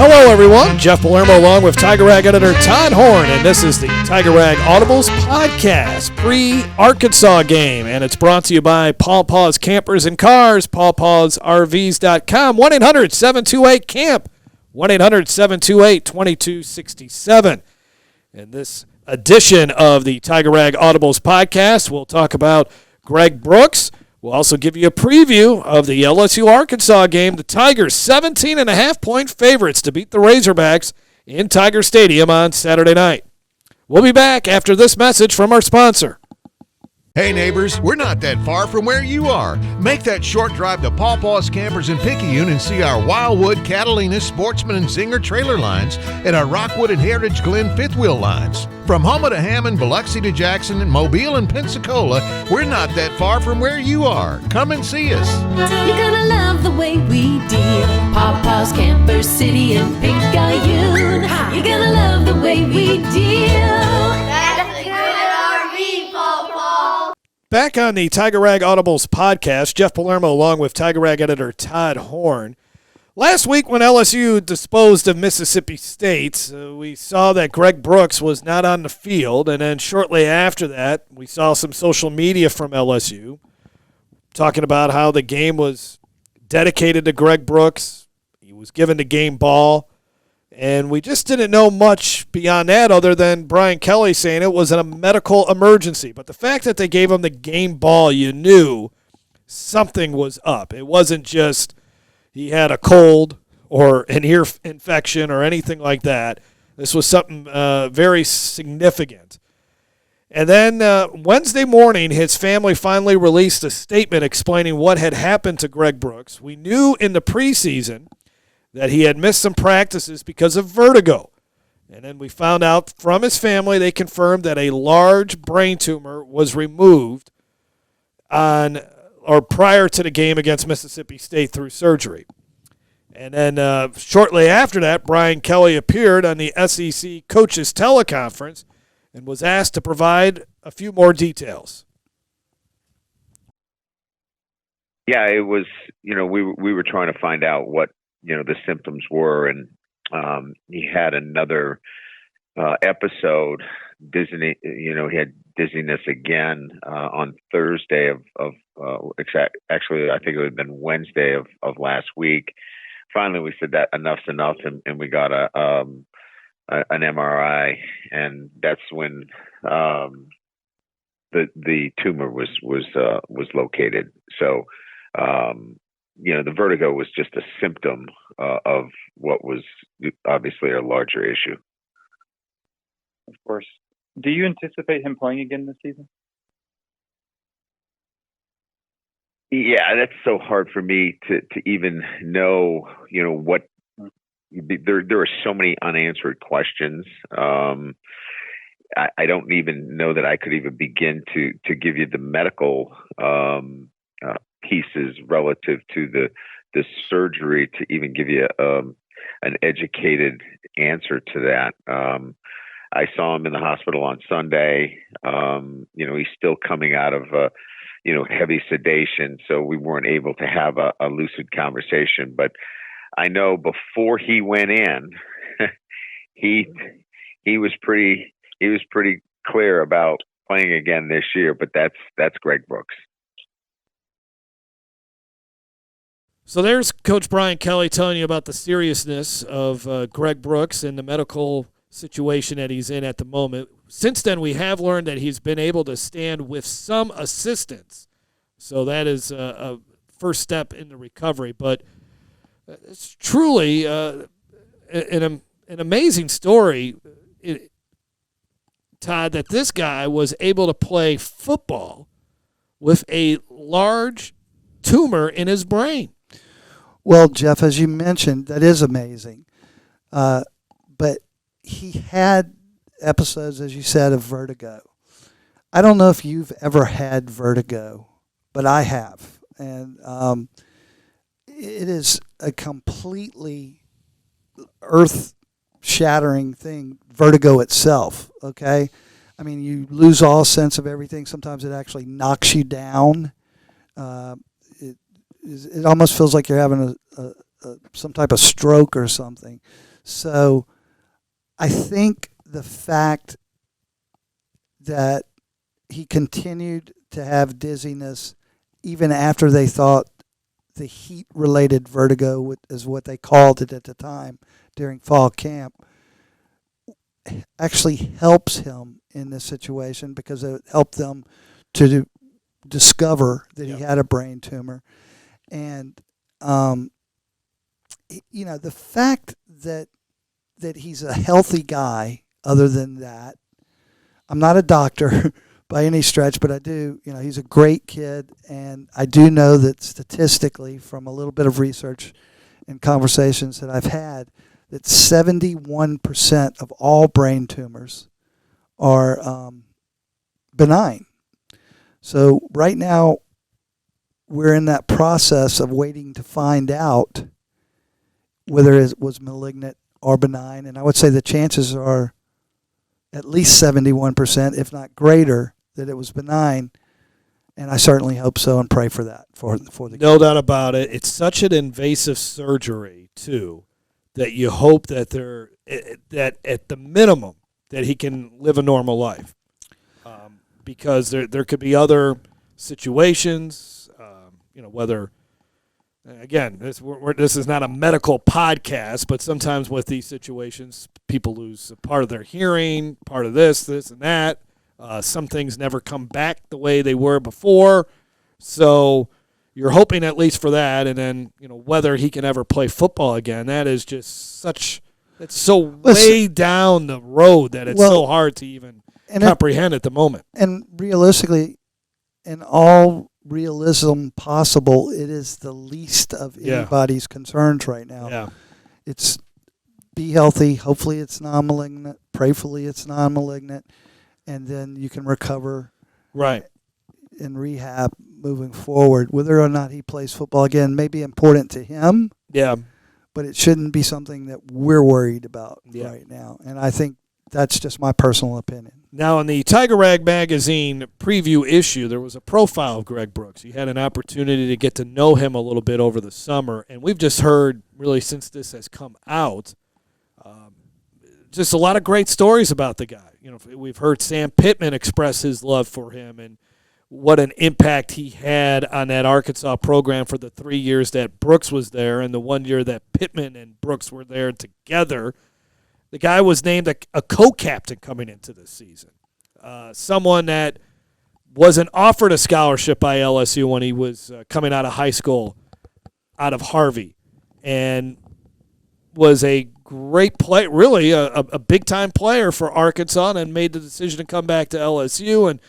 Hello, everyone. Jeff Palermo along with TigerRag editor Todd Horne, and this is the TigerRag Audibles podcast pre-Arkansas game, and it's brought to you by Paw Paws Campers and Cars, pawpawsrvs.com, 1-800-728-CAMP, 1-800-728-2267. In this edition of the TigerRag Audibles podcast, we'll talk about Greg Brooks. We'll also give you a preview of the LSU-Arkansas game. The Tigers 17.5-point favorites to beat the Razorbacks in Tiger Stadium on Saturday night. We'll be back after this message from our sponsor. Hey neighbors, we're not that far from where you are. Make that short drive to Paw Paws Campers in Picayune and see our Wildwood, Catalina, Sportsman, and Zinger trailer lines and our Rockwood and Heritage Glen fifth wheel lines. From Houma to Hammond, Biloxi to Jackson, and Mobile and Pensacola, we're not that far from where you are. Come and see us. You're gonna love the way we deal. Paw Paws Campers City and Picayune. You're gonna love the way we deal. That's a good RV, Paw Paw. Back on the TigerRag Audibles podcast, Jeff Palermo along with TigerRag editor Todd Horne. Last week when LSU disposed of Mississippi State, we saw that Greg Brooks was not on the field, and then shortly after that, we saw some social media from LSU talking about how the game was dedicated to Greg Brooks. He was given the game ball, and we just didn't know much beyond that other than Brian Kelly saying it was a medical emergency. But the fact that they gave him the game ball, you knew something was up. It wasn't just he had a cold or an ear infection or anything like that. This was something very significant. And then Wednesday morning, his family finally released a statement explaining what had happened to Greg Brooks. We knew in the preseason that he had missed some practices because of vertigo. And then we found out from his family, they confirmed that a large brain tumor was removed prior to the game against Mississippi State through surgery. And then shortly after that, Brian Kelly appeared on the SEC Coaches Teleconference and was asked to provide a few more details. Yeah, it was, we were trying to find out what, the symptoms were, and he had another episode, he had dizziness again on Thursday actually, I think it would have been Wednesday of last week. Finally, we said that enough's enough, and we got an MRI, and that's when the tumor was located. So, the vertigo was just a symptom of what was obviously a larger issue. Of course. Do you anticipate him playing again this season? Yeah, that's so hard for me to even know, what there are so many unanswered questions. I don't even know that I could even begin to give you the medical pieces relative to the surgery to even give you an educated answer to that. I saw him in the hospital on Sunday. He's still coming out of heavy sedation, so we weren't able to have a lucid conversation. But I know before he went in, he was pretty clear about playing again this year. But that's Greg Brooks. So there's Coach Brian Kelly telling you about the seriousness of Greg Brooks and the medical situation that he's in at the moment. Since then, we have learned that he's been able to stand with some assistance. So that is a first step in the recovery. But it's truly an amazing story, Todd, that this guy was able to play football with a large tumor in his brain. Well, Jeff, as you mentioned, that is amazing. But he had episodes, as you said, of vertigo. I don't know if you've ever had vertigo, but I have. And it is a completely earth-shattering thing, vertigo itself, okay? I mean, you lose all sense of everything. Sometimes it actually knocks you down. It almost feels like you're having some type of stroke or something. So I think the fact that he continued to have dizziness even after they thought the heat-related vertigo is what they called it at the time during fall camp actually helps him in this situation because it helped them to discover that he had a brain tumor. And, the fact that he's a healthy guy, other than that, I'm not a doctor by any stretch, but I do, he's a great kid. And I do know that statistically, from a little bit of research and conversations that I've had, that 71% of all brain tumors are benign. So right now, we're in that process of waiting to find out whether it was malignant or benign. And I would say the chances are at least 71%, if not greater, that it was benign. And I certainly hope so and pray for that for the No doubt about it. It's such an invasive surgery, too, that you hope that that at the minimum that he can live a normal life. Because there could be other situations, whether, again, this is not a medical podcast, but sometimes with these situations, people lose a part of their hearing, part of this, and that. Some things never come back the way they were before. So you're hoping at least for that. And then, whether he can ever play football again, that is just it's so way down the road that it's so hard to even comprehend at the moment. And realistically, in all realism possible, it is the least of anybody's concerns right now. Yeah. It's be healthy. Hopefully it's non-malignant. Prayfully it's non-malignant. And then you can recover in rehab moving forward. Whether or not he plays football again may be important to him. Yeah. But it shouldn't be something that we're worried about right now. And I think that's just my personal opinion. Now, in the TigerRag magazine preview issue, there was a profile of Greg Brooks. You had an opportunity to get to know him a little bit over the summer, and we've just heard, really, since this has come out, just a lot of great stories about the guy. We've heard Sam Pittman express his love for him and what an impact he had on that Arkansas program for the 3 years that Brooks was there and the 1 year that Pittman and Brooks were there together. The guy was named a co-captain coming into this season. Someone that wasn't offered a scholarship by LSU when he was coming out of high school, out of Harvey, and was a great player, really a big-time player for Arkansas, and made the decision to come back to LSU. And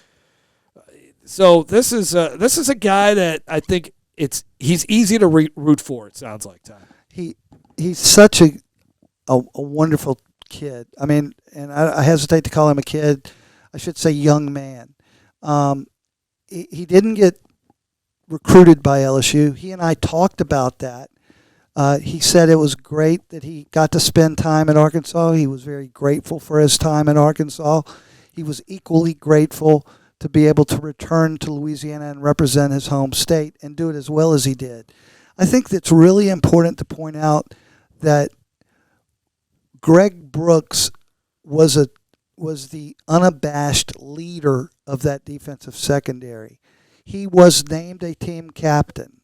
so this is a guy that I think he's easy to root for. It sounds like, Todd. He's such a wonderful kid. I mean, and I hesitate to call him a kid. I should say young man. He didn't get recruited by LSU. He and I talked about that. He said it was great that he got to spend time in Arkansas. He was very grateful for his time in Arkansas. He was equally grateful to be able to return to Louisiana and represent his home state and do it as well as he did. I think that's really important to point out that Greg Brooks was the unabashed leader of that defensive secondary. He was named a team captain.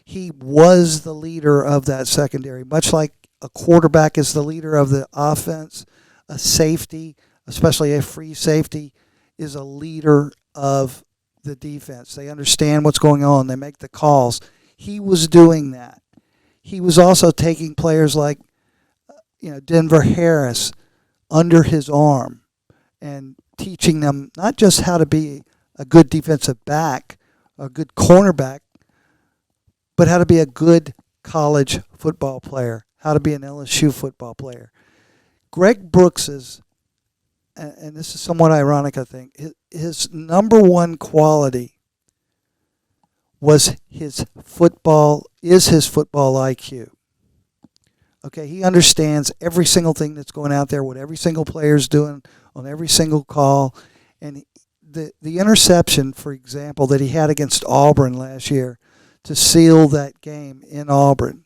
He was the leader of that secondary, much like a quarterback is the leader of the offense. A safety, especially a free safety, is a leader of the defense. They understand what's going on. They make the calls. He was doing that. He was also taking players like Denver Harris under his arm and teaching them not just how to be a good defensive back, a good cornerback, but how to be a good college football player, how to be an LSU football player. Greg Brooks is, and this is somewhat ironic, I think, his number one quality was his football IQ. Okay, he understands every single thing that's going out there, what every single player's doing on every single call. And the interception, for example, that he had against Auburn last year to seal that game in Auburn,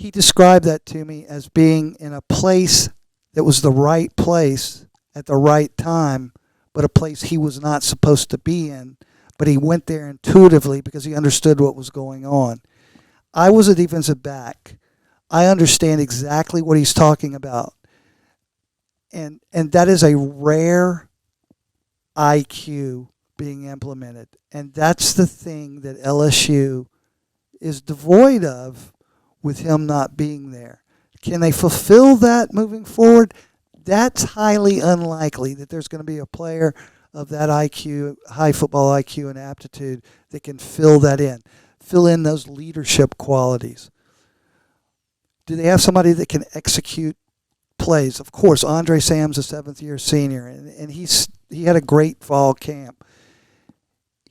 he described that to me as being in a place that was the right place at the right time, but a place he was not supposed to be in, but he went there intuitively because he understood what was going on. I was a defensive back. I understand exactly what he's talking about. And that is a rare IQ being implemented. And that's the thing that LSU is devoid of with him not being there. Can they fulfill that moving forward? That's highly unlikely that there's going to be a player of that IQ, high football IQ and aptitude that can fill in those leadership qualities. Do they have somebody that can execute plays? Of course, Andre Sam's a seventh-year senior, and he had a great fall camp.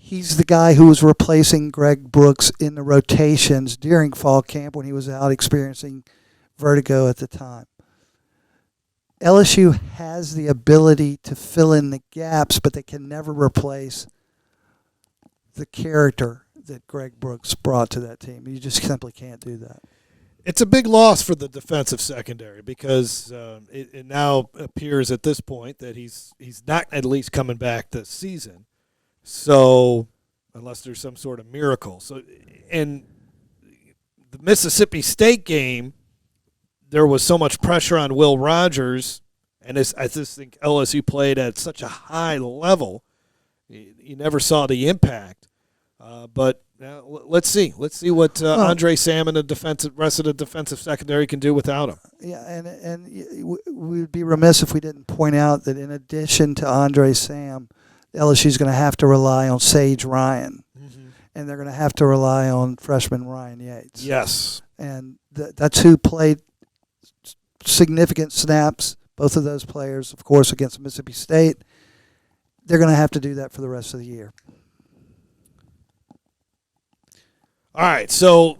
He's the guy who was replacing Greg Brooks in the rotations during fall camp when he was out experiencing vertigo at the time. LSU has the ability to fill in the gaps, but they can never replace the character that Greg Brooks brought to that team. You just simply can't do that. It's a big loss for the defensive secondary because it now appears at this point that he's not at least coming back this season. So unless there's some sort of miracle. So in the Mississippi State game, there was so much pressure on Will Rogers, and I just think LSU played at such a high level, you never saw the impact. But now let's see what Andre Sam and the rest of the defensive secondary can do without him. Yeah, and we would be remiss if we didn't point out that in addition to Andre Sam, LSU is going to have to rely on Sage Ryan, and they're going to have to rely on freshman Ryan Yates. Yes, and that's who played significant snaps. Both of those players, of course, against Mississippi State. They're going to have to do that for the rest of the year. All right, so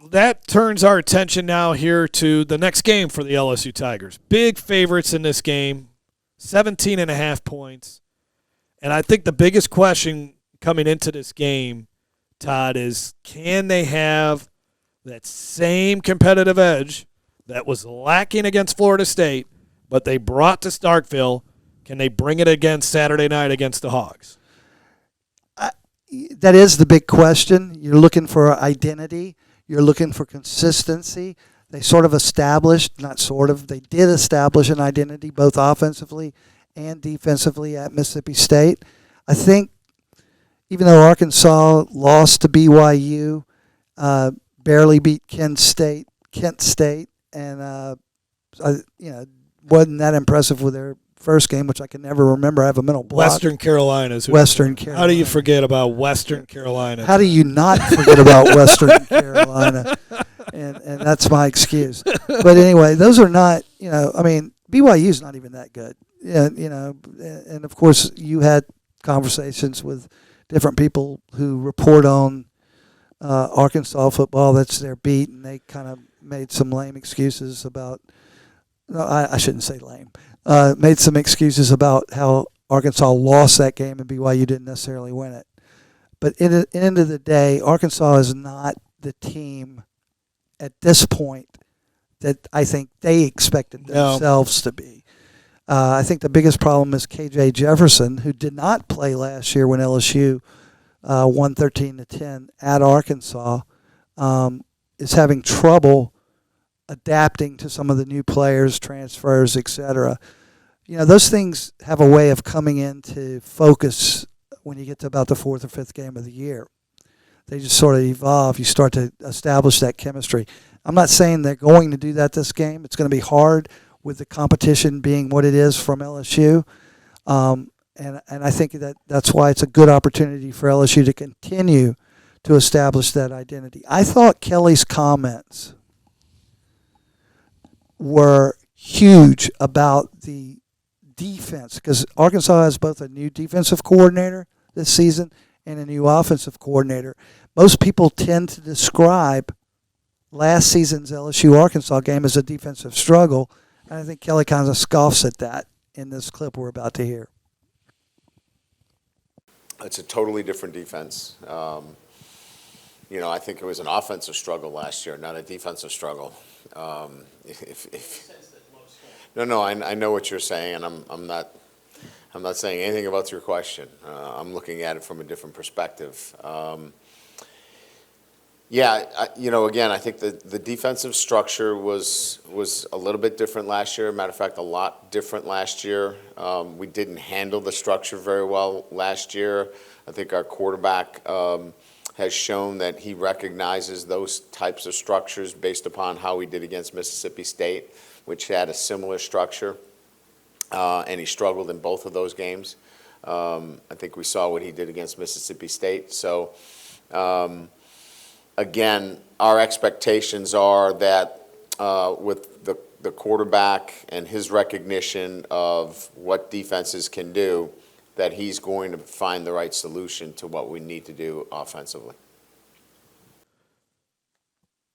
that turns our attention now here to the next game for the LSU Tigers. Big favorites in this game, 17.5 points. And I think the biggest question coming into this game, Todd, is can they have that same competitive edge that was lacking against Florida State, but they brought to Starkville? Can they bring it again Saturday night against the Hogs? That is the big question. You're looking for identity. You're looking for consistency. They sort of established, not sort of, they did establish an identity both offensively and defensively at Mississippi State. I think even though Arkansas lost to BYU, barely beat Kent State, and wasn't that impressive with their first game, which I can never remember. I have a mental block. Western Carolina. Western Carolina. How do you forget about Western Carolina? How do you not forget about Western Carolina? And that's my excuse. But anyway, those are not, BYU's not even that good. Yeah, and of course you had conversations with different people who report on Arkansas football. That's their beat, and they kind of made some lame excuses about. No, I shouldn't say lame. Made some excuses about how Arkansas lost that game and BYU didn't necessarily win it. But at the end of the day, Arkansas is not the team at this point that I think they expected themselves to be. I think the biggest problem is KJ Jefferson, who did not play last year when LSU won 13-10 at Arkansas, is having trouble adapting to some of the new players, transfers, etc. Those things have a way of coming into focus when you get to about the fourth or fifth game of the year. They just sort of evolve. You start to establish that chemistry. I'm not saying they're going to do that this game. It's going to be hard with the competition being what it is from LSU. And I think that's why it's a good opportunity for LSU to continue to establish that identity. I thought Kelly's comments were huge about the defense because Arkansas has both a new defensive coordinator this season and a new offensive coordinator. Most people tend to describe last season's LSU-Arkansas game as a defensive struggle, and I think Kelly kind of scoffs at that in this clip we're about to hear. It's a totally different defense. I think it was an offensive struggle last year, not a defensive struggle. No, I know what you're saying, and I'm not saying anything about your question. I'm looking at it from a different perspective. Again, I think the defensive structure was a little bit different last year. Matter of fact, a lot different last year. We didn't handle the structure very well last year. I think our quarterback has shown that he recognizes those types of structures based upon how he did against Mississippi State, which had a similar structure, and he struggled in both of those games. I think we saw what he did against Mississippi State. So, again, our expectations are that with the quarterback and his recognition of what defenses can do, that he's going to find the right solution to what we need to do offensively.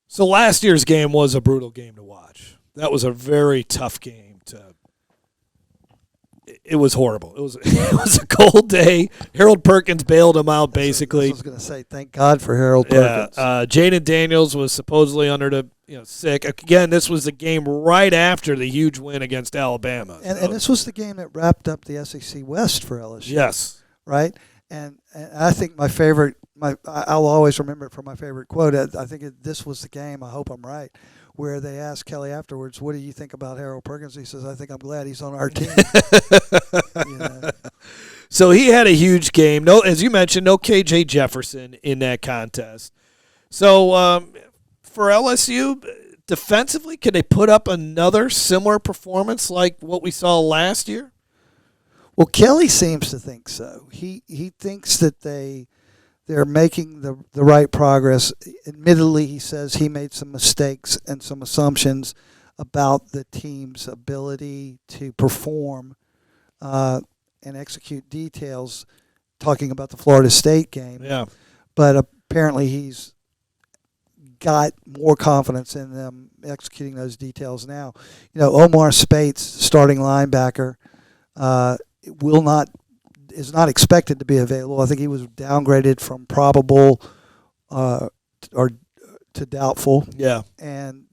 So last year's game was a brutal game to watch. That was a very tough game to. It was horrible. It was a cold day. Harold Perkins bailed him out basically. I was going to say, thank God for Harold Perkins. Jaden Daniels was supposedly sick. Again, this was the game right after the huge win against Alabama. And this was the game that wrapped up the SEC West for LSU. Yes. Right? And I think I'll always remember it for my favorite quote. I think this was the game, I hope I'm right, where they asked Kelly afterwards, what do you think about Harold Perkins? He says, I think I'm glad he's on our team. So he had a huge game. No, as you mentioned, no KJ Jefferson in that contest. So for LSU, defensively, can they put up another similar performance like what we saw last year? Well, Kelly seems to think so. He thinks that they're making the right progress. Admittedly, he says he made some mistakes and some assumptions about the team's ability to perform and execute details, talking about the Florida State game. Yeah. But apparently he's got more confidence in them executing those details now. Omar Spates, starting linebacker, is not expected to be available. I think he was downgraded from probable or to doubtful. Yeah. And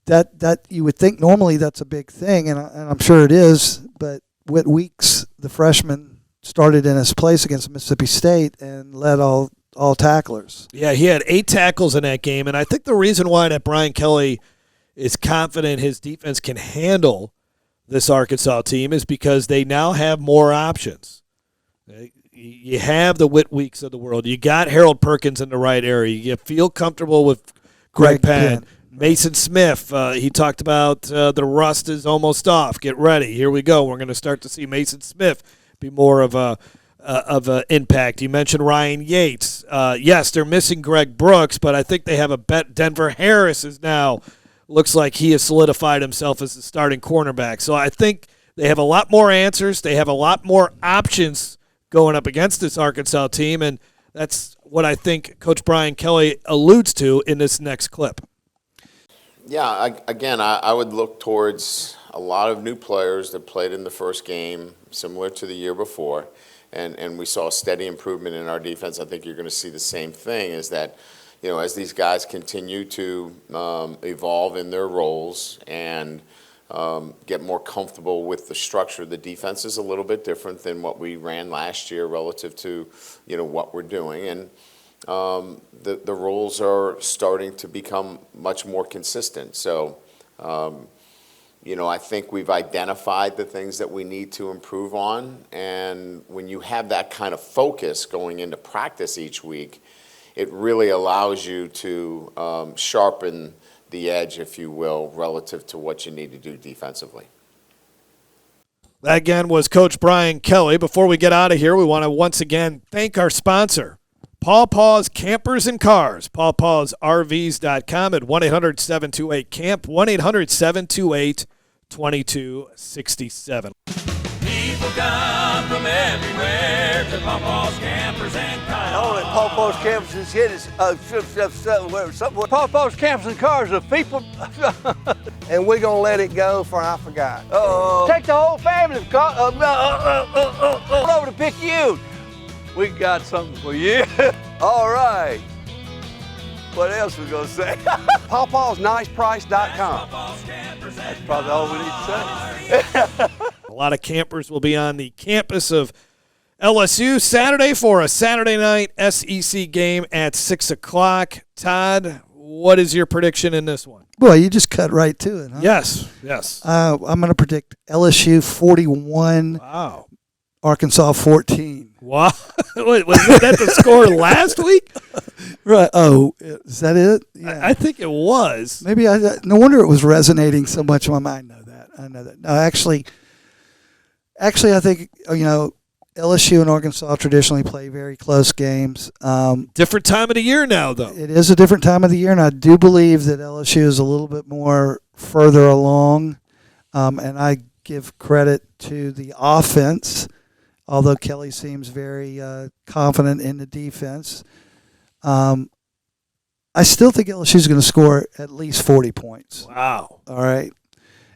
that you would think normally that's a big thing, and I'm sure it is. But Whit Weeks, the freshman, started in his place against Mississippi State and led all tacklers. Yeah, he had 8 tackles in that game, and I think the reason why that Brian Kelly is confident his defense can handle this Arkansas team is because they now have more options. You have the Whit Weeks of the world. You got Harold Perkins in the right area. You feel comfortable with Greg Penn. Mason Smith, he talked about the rust is almost off. Get ready. Here we go. We're going to start to see Mason Smith be more of an impact. You mentioned Ryan Yates. Yes, they're missing Greg Brooks, but I think they have a bet. Denver Harris is now looks like he has solidified himself as the starting cornerback. So I think they have a lot more answers. They have a lot more options going up against this Arkansas team, and that's what I think Coach Brian Kelly alludes to in this next clip. Yeah, I would look towards a lot of new players that played in the first game, similar to the year before, and we saw steady improvement in our defense. I think you're going to see the same thing, is that as these guys continue to evolve in their roles and get more comfortable with the structure, the defense is a little bit different than what we ran last year relative to, what we're doing. And the roles are starting to become much more consistent. So, I think we've identified the things that we need to improve on. And when you have that kind of focus going into practice each week, it really allows you to sharpen the edge, if you will, relative to what you need to do defensively. That again was Coach Brian Kelly. Before we get out of here, we want to once again thank our sponsor, Paw Paw's Campers and Cars. PawPawsRVs.com at 1-800-728-CAMP, 1-800-728-2267. People come from everywhere to Paw Paw's Campers and Cars. Only Paw Paw's Campers and Shit is Paw Paw's Campers and Cars of people. And we're going to let it go for I forgot. Take the whole family over to Picayune. We got something for you. All right. What else we going to say? PawPawsNicePrice.com. That's probably all we need to say. A lot of campers will be on the campus of LSU Saturday for a Saturday night SEC game at 6 o'clock. Todd, what is your prediction in this one? Boy, you just cut right to it, huh? Yes. I'm going to predict LSU 41, Wow. Arkansas 14. Wow. Wait, was that the score last week? Right. Oh, is that it? Yeah. I think it was. Maybe no wonder it was resonating so much in my mind. I know that. No, actually, I think, LSU and Arkansas traditionally play very close games. Different time of the year now, though. It is a different time of the year, and I do believe that LSU is a little bit more further along, and I give credit to the offense, although Kelly seems very confident in the defense. I still think LSU is going to score at least 40 points. Wow. All right.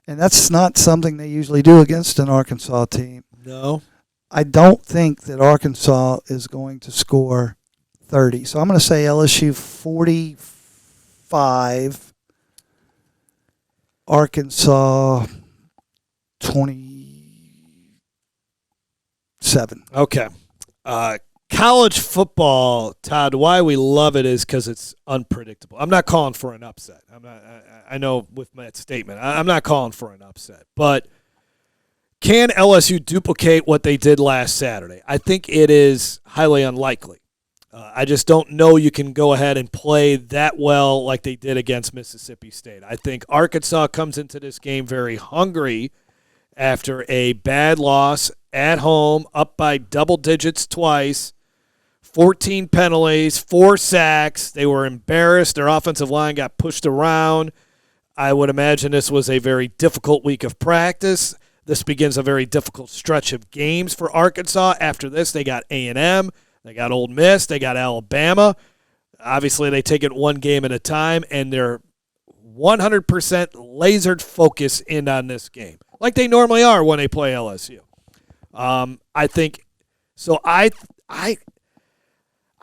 And that's not something they usually do against an Arkansas team. No. I don't think that Arkansas is going to score 30. So I'm going to say LSU 45, Arkansas 27. Okay. College football, Todd, why we love it is because it's unpredictable. I'm not calling for an upset. I know with Matt's statement, I'm not calling for an upset. But can LSU duplicate what they did last Saturday? I think it is highly unlikely. I just don't know you can go ahead and play that well like they did against Mississippi State. I think Arkansas comes into this game very hungry after a bad loss at home, up by double digits twice, 14 penalties, 4 sacks. They were embarrassed. Their offensive line got pushed around. I would imagine this was a very difficult week of practice. This begins a very difficult stretch of games for Arkansas. After this, they got A&M, they got Ole Miss, they got Alabama. Obviously, they take it one game at a time, and they're 100% lasered focus in on this game, like they normally are when they play LSU. I think so. I've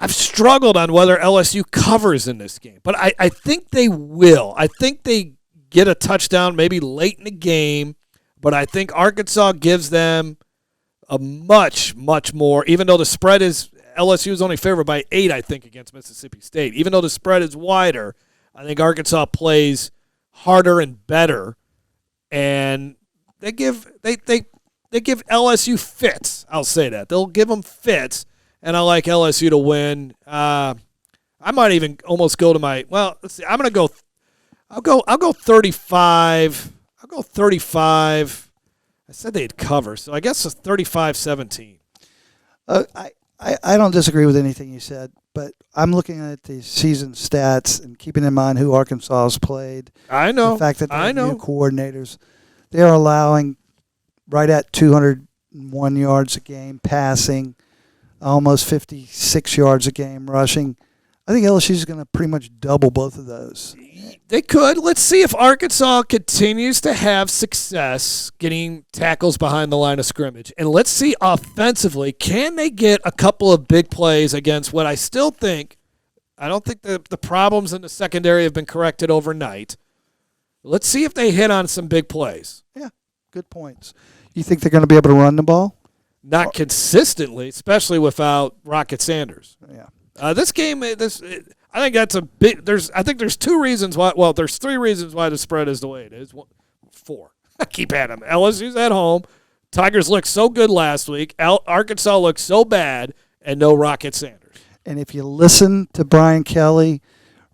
struggled on whether LSU covers in this game, but I think they will. I think they get a touchdown maybe late in the game, but I think Arkansas gives them a much, much more, even though the spread is, LSU is only favored by 8, I think, against Mississippi State. Even though the spread is wider, I think Arkansas plays harder and better, and they give LSU fits. I'll say that. They'll give them fits, and I like LSU to win. I might even almost go to my, well, let's see. I'm going to go, I'll go 35. I'll go 35. I said they'd cover, so I guess it's 35-17. I don't disagree with anything you said, but I'm looking at the season stats and keeping in mind who Arkansas has played. I know. The fact that they're new coordinators. They are allowing right at 201 yards a game passing, almost 56 yards a game rushing. I think LSU is going to pretty much double both of those. They could. Let's see if Arkansas continues to have success getting tackles behind the line of scrimmage. And let's see offensively, can they get a couple of big plays against what I still think, I don't think the problems in the secondary have been corrected overnight. Let's see if they hit on some big plays. Yeah, good points. You think they're going to be able to run the ball? Not consistently, especially without Rocket Sanders. Yeah. This game, I think that's a big. I think there's 2 reasons why. Well, there's 3 reasons why the spread is the way it is. 4. I keep at them. LSU's at home. Tigers looked so good last week. Arkansas looked so bad, and no Rocket Sanders. And if you listen to Brian Kelly,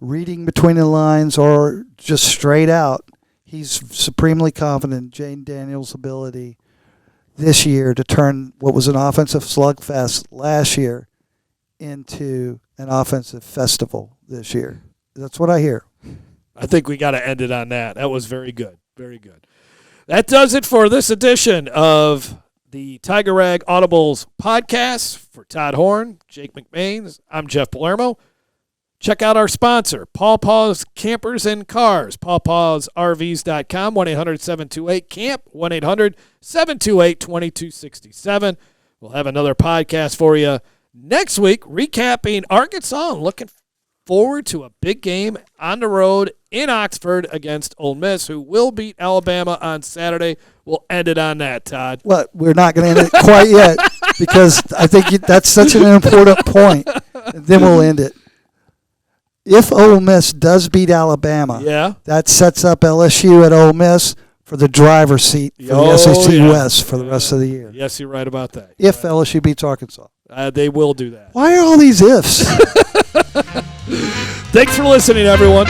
reading between the lines or just straight out, he's supremely confident in Jane Daniels' ability this year to turn what was an offensive slugfest last year into an offensive festival this year. That's what I hear. I think we got to end it on that. That was very good. Very good. That does it for this edition of the TigerRag Audibles podcast. For Todd Horne, Jake McMains, I'm Jeff Palermo. Check out our sponsor, Paw Paw's Campers and Cars, pawpawsrvs.com, 1-800-728-CAMP, 1-800-728-2267. We'll have another podcast for you Next week, recapping Arkansas and looking forward to a big game on the road in Oxford against Ole Miss, who will beat Alabama on Saturday. We'll end it on that, Todd. Well, we're not going to end it quite yet because I think that's such an important point. And then we'll end it. If Ole Miss does beat Alabama, that sets up LSU at Ole Miss for the driver's seat for the SEC West for the rest of the year. Yes, you're right about that. If LSU beats Arkansas. They will do that. Why are all these ifs? Thanks for listening, everyone.